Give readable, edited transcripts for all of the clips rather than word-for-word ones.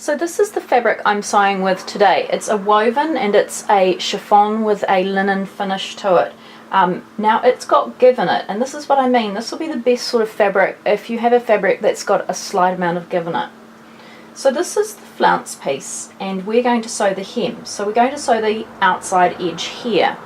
So this is the fabric I'm sewing with today. It's a woven and it's a chiffon with a linen finish to it. Now it's got give in it, and this is what I mean. This will be the best sort of fabric if you have a fabric that's got a slight amount of give in it. So this is the flounce piece, and we're going to sew the hem. So we're going to sew the outside edge here.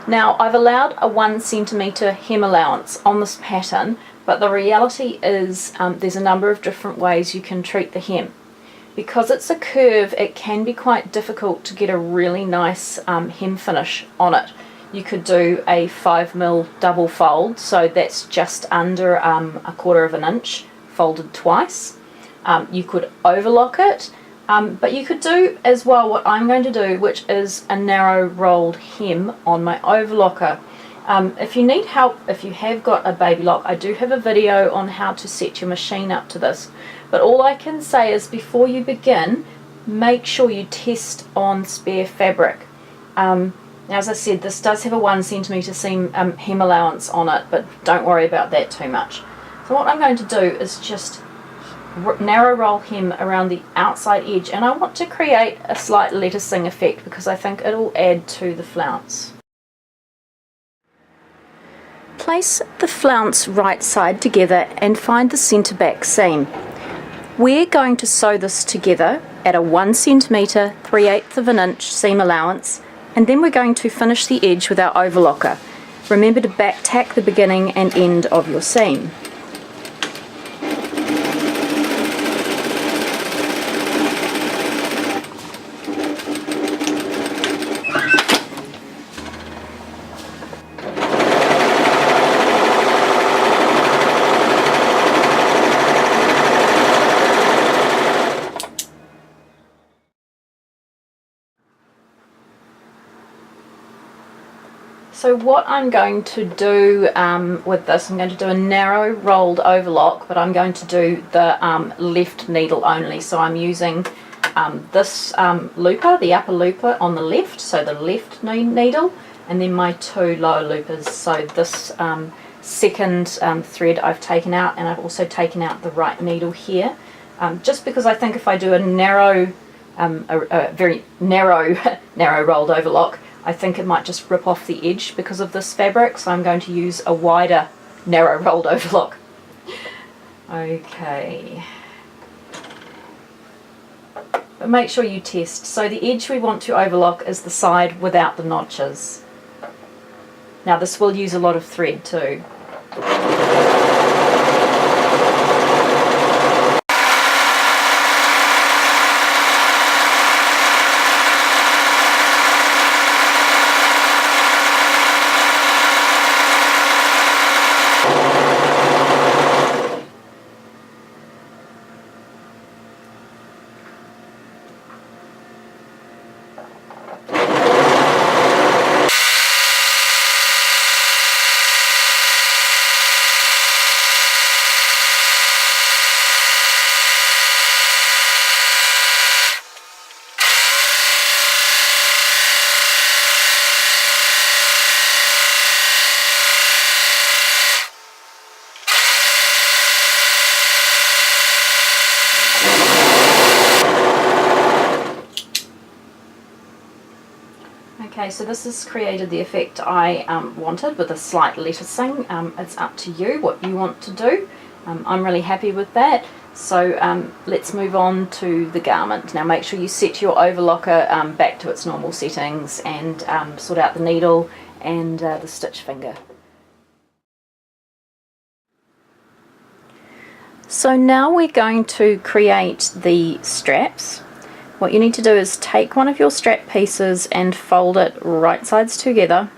Now I've allowed a 1 centimetre hem allowance on this pattern, but the reality is there's a number of different ways you can treat the hem. Because it's a curve, it can be quite difficult to get a really nice hem finish on it. You could do a 5mm double fold, so that's just under 1/4 of an inch folded twice. You could overlock it, but you could do as well what I'm going to do, which is a narrow rolled hem on my overlocker. If you need help, if you have got a baby lock, I do have a video on how to set your machine up to this. But all I can say is before you begin, make sure you test on spare fabric. Now, as I said, this does have a 1 centimetre seam hem allowance on it, but don't worry about that too much. So what I'm going to do is just narrow roll hem around the outside edge, and I want to create a slight lettucing effect because I think it'll add to the flounce. Place the flounce right side together and find the centre back seam. We're going to sew this together at a 1 centimetre 3/8 of an inch seam allowance, and then we're going to finish the edge with our overlocker. Remember to back tack the beginning and end of your seam. So what I'm going to do with this, I'm going to do a narrow rolled overlock, but I'm going to do the left needle only. So I'm using this looper, the upper looper on the left, so the left needle, and then my 2 lower loopers. So this second thread I've taken out, and I've also taken out the right needle here, just because I think if I do a narrow, a very narrow rolled overlock, I think it might just rip off the edge because of this fabric, so I'm going to use a wider, narrow rolled overlock. Okay. But make sure you test. So the edge we want to overlock is the side without the notches. Now this will use a lot of thread too. Okay, so this has created the effect I wanted with a slight lettucing. It's up to you what you want to do. I'm really happy with that. So let's move on to the garment. Now make sure you set your overlocker back to its normal settings and sort out the needle and the stitch finger. So now we're going to create the straps. What you need to do is take one of your strap pieces and fold it right sides together,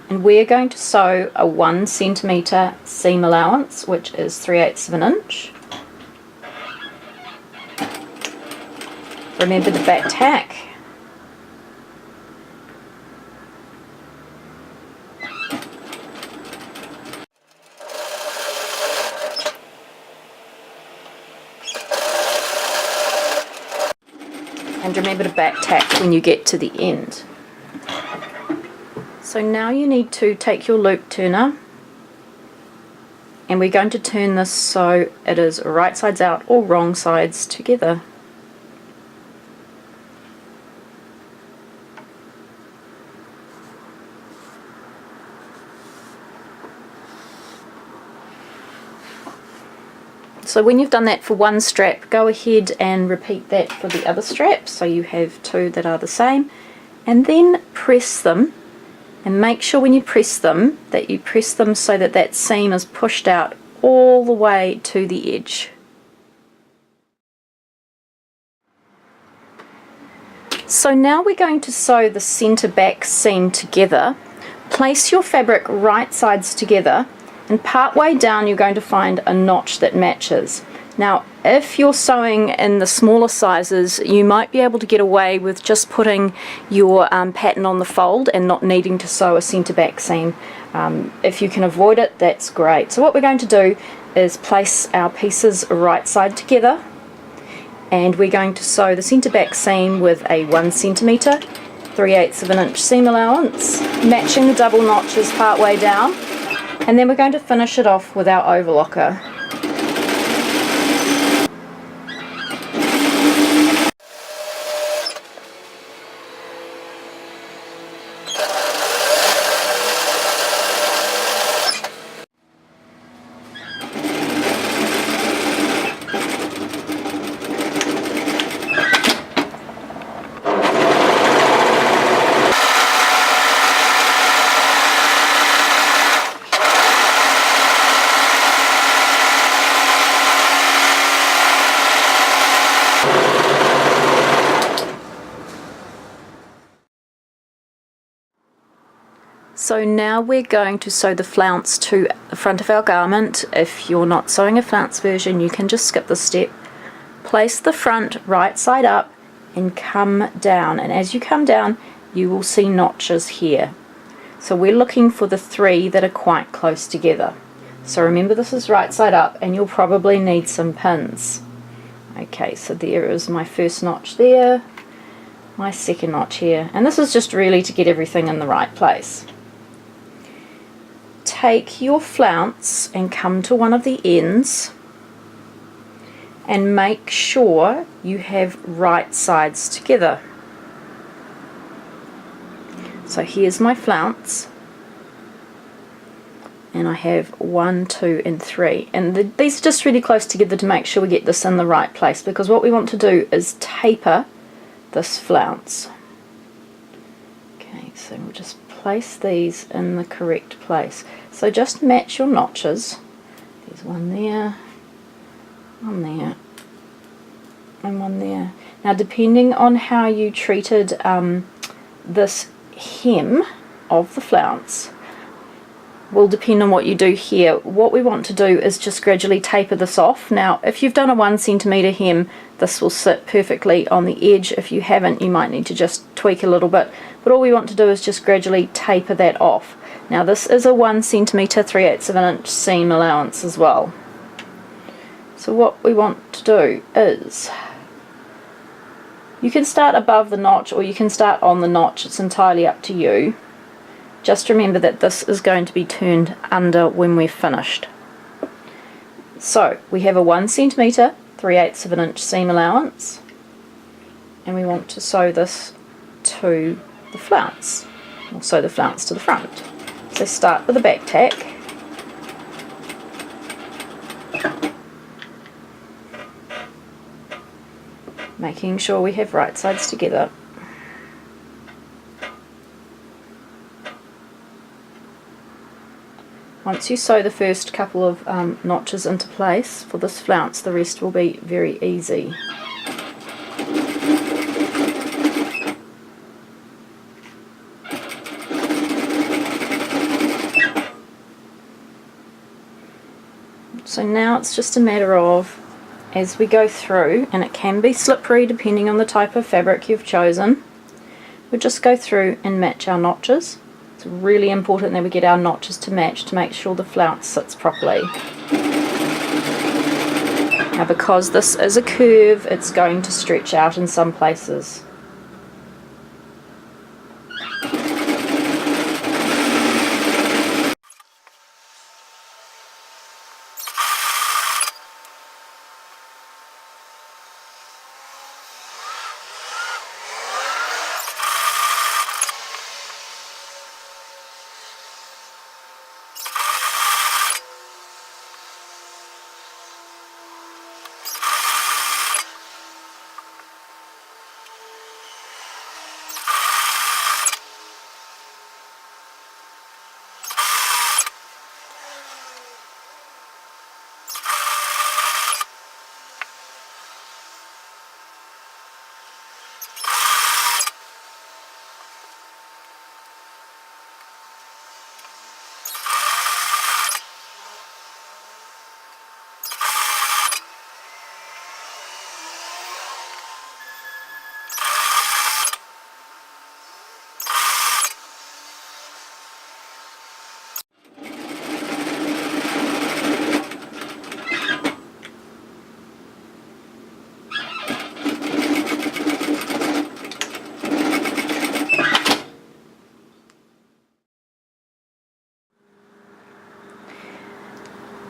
and we're going to sew a 1 centimetre seam allowance, which is 3/8 of an inch. Remember the back tack. And remember to back tack when you get to the end. So now you need to take your loop turner and we're going to turn this so it is right sides out or wrong sides together. So when you've done that for one strap, go ahead and repeat that for the other strap, so you have two that are the same, and then press them, and make sure when you press them that you press them so that that seam is pushed out all the way to the edge. So now we're going to sew the centre back seam together. Place your fabric right sides together, and part way down you're going to find a notch that matches. Now if you're sewing in the smaller sizes, you might be able to get away with just putting your pattern on the fold and not needing to sew a centre back seam. If you can avoid it, that's great. So what we're going to do is place our pieces right side together, and we're going to sew the centre back seam with a 1 centimetre, 3/8 of an inch seam allowance, matching the double notches part way down. And then we're going to finish it off with our overlocker. So now we're going to sew the flounce to the front of our garment. If you're not sewing a flounce version, you can just skip this step. Place the front right side up and come down, and as you come down you will see notches here. So we're looking for the 3 that are quite close together. So remember, this is right side up and you'll probably need some pins. Okay, so there is my first notch there, my second notch here, and this is just really to get everything in the right place. Take your flounce and come to one of the ends and make sure you have right sides together. So here's my flounce, and I have 1, 2 and 3, and these are just really close together to make sure we get this in the right place, because what we want to do is taper this flounce. Okay, so we'll just place these in the correct place. So just match your notches. There's one there, and one there. Now depending on how you treated this hem of the flounce will depend on what you do here. What we want to do is just gradually taper this off. Now if you've done a 1 centimetre hem, this will sit perfectly on the edge. If you haven't, you might need to just tweak a little bit, but all we want to do is just gradually taper that off. Now this is a 1 centimetre, 3/8 of an inch seam allowance as well. So what we want to do is, you can start above the notch or you can start on the notch, it's entirely up to you. Just remember that this is going to be turned under when we're finished. So we have a 1 centimetre, 3/8 of an inch seam allowance, and we want to sew this to the flounce. We'll sew the flounce to the front. So start with a back tack, making sure we have right sides together. Once you sew the first couple of notches into place for this flounce, the rest will be very easy. So now it's just a matter of, as we go through, and it can be slippery depending on the type of fabric you've chosen, we'll just go through and match our notches. It's really important that we get our notches to match to make sure the flounce sits properly. Now because this is a curve, it's going to stretch out in some places.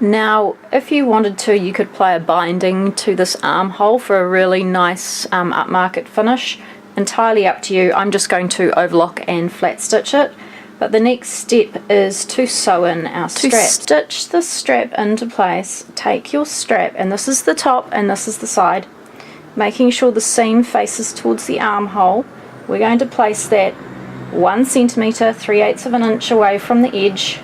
Now, if you wanted to, you could apply a binding to this armhole for a really nice upmarket finish. Entirely up to you. I'm just going to overlock and flat stitch it. But the next step is to sew in our strap. To stitch the strap into place, take your strap, and this is the top and this is the side, making sure the seam faces towards the armhole. We're going to place that 1 centimetre, 3/8 of an inch away from the edge,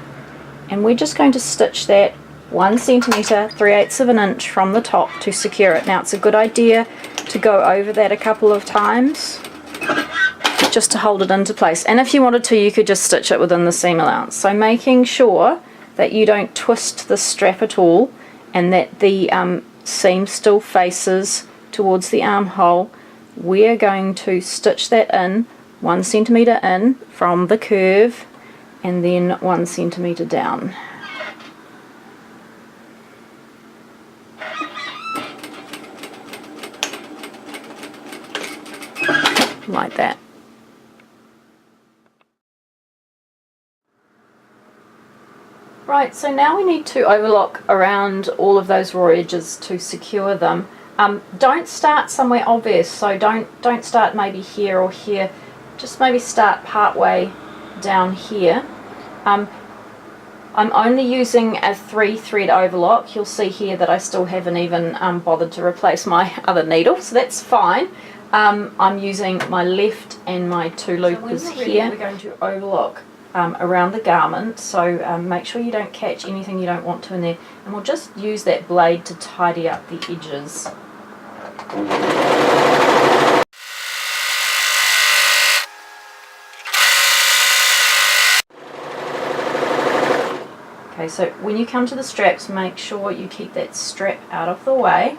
and we're just going to stitch that 1 centimetre, 3/8 of an inch from the top to secure it. Now, it's a good idea to go over that a couple of times just to hold it into place, and if you wanted to, you could just stitch it within the seam allowance. So making sure that you don't twist the strap at all and that the seam still faces towards the armhole, we're going to stitch that in 1 centimetre in from the curve and then 1 centimetre down. Like that. Right, so now we need to overlock around all of those raw edges to secure them. Don't start somewhere obvious, so don't start maybe here or here. Just maybe start part way down here. I'm only using a 3-thread overlock. You'll see here that I still haven't even bothered to replace my other needle, so that's fine. I'm using my left and my 2 loopers here. We're going to overlock around the garment, so make sure you don't catch anything you don't want to in there, and we'll just use that blade to tidy up the edges. Okay, so when you come to the straps, make sure you keep that strap out of the way.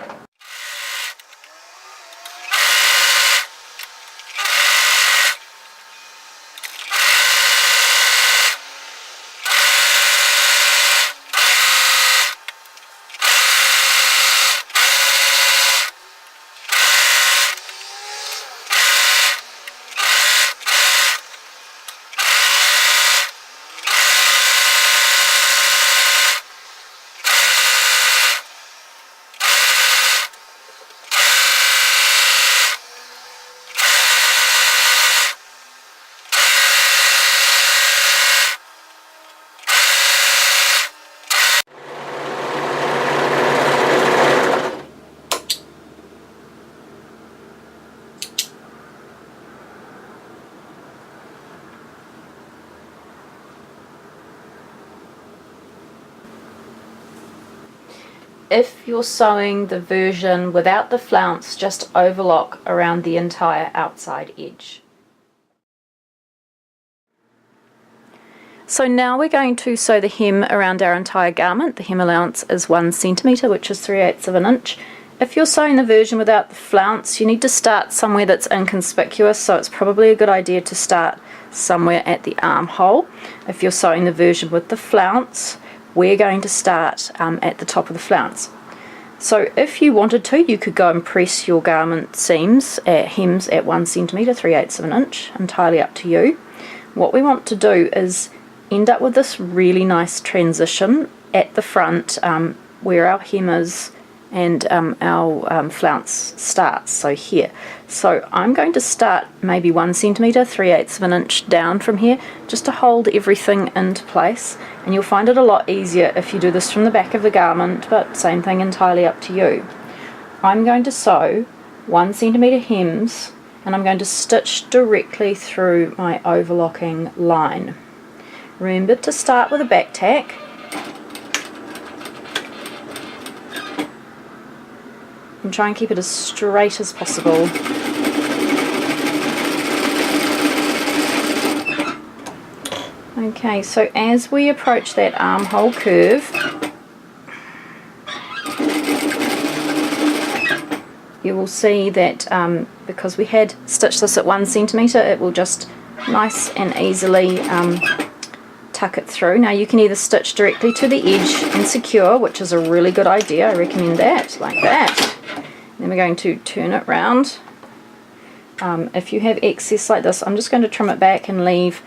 If you're sewing the version without the flounce, just overlock around the entire outside edge. So now we're going to sew the hem around our entire garment. The hem allowance is 1 centimetre, which is 3/8 of an inch. If you're sewing the version without the flounce, you need to start somewhere that's inconspicuous, so it's probably a good idea to start somewhere at the armhole. If you're sewing the version with the flounce, we're going to start at the top of the flounce. So if you wanted to, you could go and press your garment seams at hems at 1 centimetre, 3/8 of an inch, entirely up to you. What we want to do is end up with this really nice transition at the front where our hem is and our flounce starts, so here. So I'm going to start maybe 1 centimetre, 3/8 of an inch down from here, just to hold everything into place, and you'll find it a lot easier if you do this from the back of the garment, but same thing, entirely up to you. I'm going to sew 1 centimetre hems, and I'm going to stitch directly through my overlocking line. Remember to start with a back tack. And try and keep it as straight as possible. Okay, so as we approach that armhole curve, you will see that because we had stitched this at 1 centimetre, it will just nice and easily tuck it through. Now you can either stitch directly to the edge and secure, which is a really good idea, I recommend that, like that. Then we're going to turn it round. If you have excess like this, I'm just going to trim it back and leave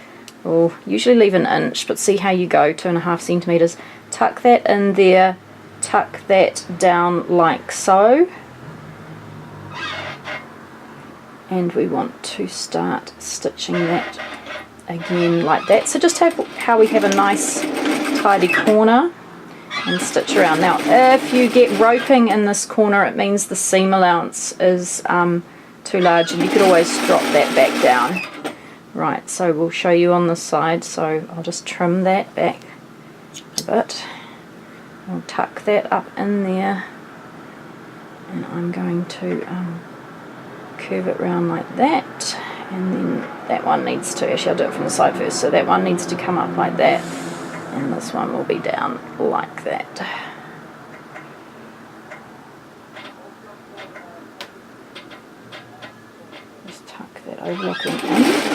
or usually leave an inch, but see how you go, 2.5 centimeters. Tuck that in there, tuck that down like so, and we want to start stitching that again like that. So just have how we have a nice tidy corner and stitch around. Now if you get roping in this corner, it means the seam allowance is too large, and you could always drop that back down. Right, so we'll show you on this side, so I'll just trim that back a bit. I'll tuck that up in there, and I'm going to curve it round like that, and then that one needs to, actually I'll do it from the side first, so that one needs to come up like that, and this one will be down like that. Just tuck that overlooking in.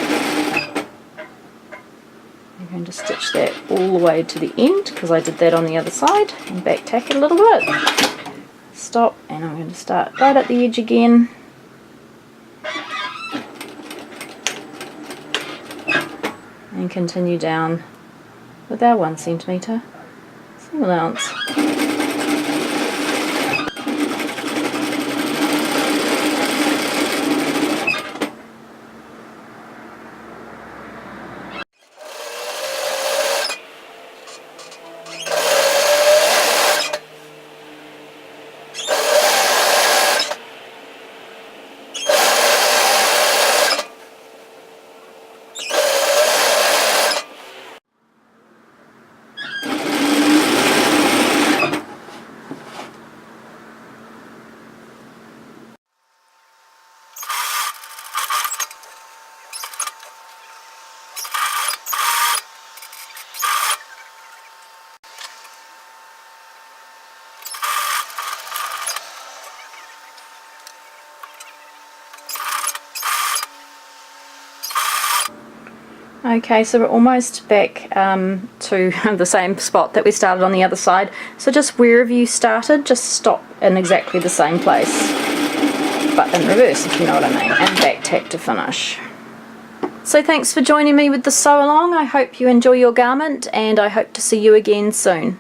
I'm going to stitch that all the way to the end, because I did that on the other side, and back tack it a little bit. Stop, and I'm going to start right at the edge again. And continue down with our 1 centimetre seam allowance. Okay, so we're almost back to the same spot that we started on the other side. So just wherever you started, just stop in exactly the same place, but in reverse, if you know what I mean, and back tack to finish. So thanks for joining me with the sew along. I hope you enjoy your garment, and I hope to see you again soon.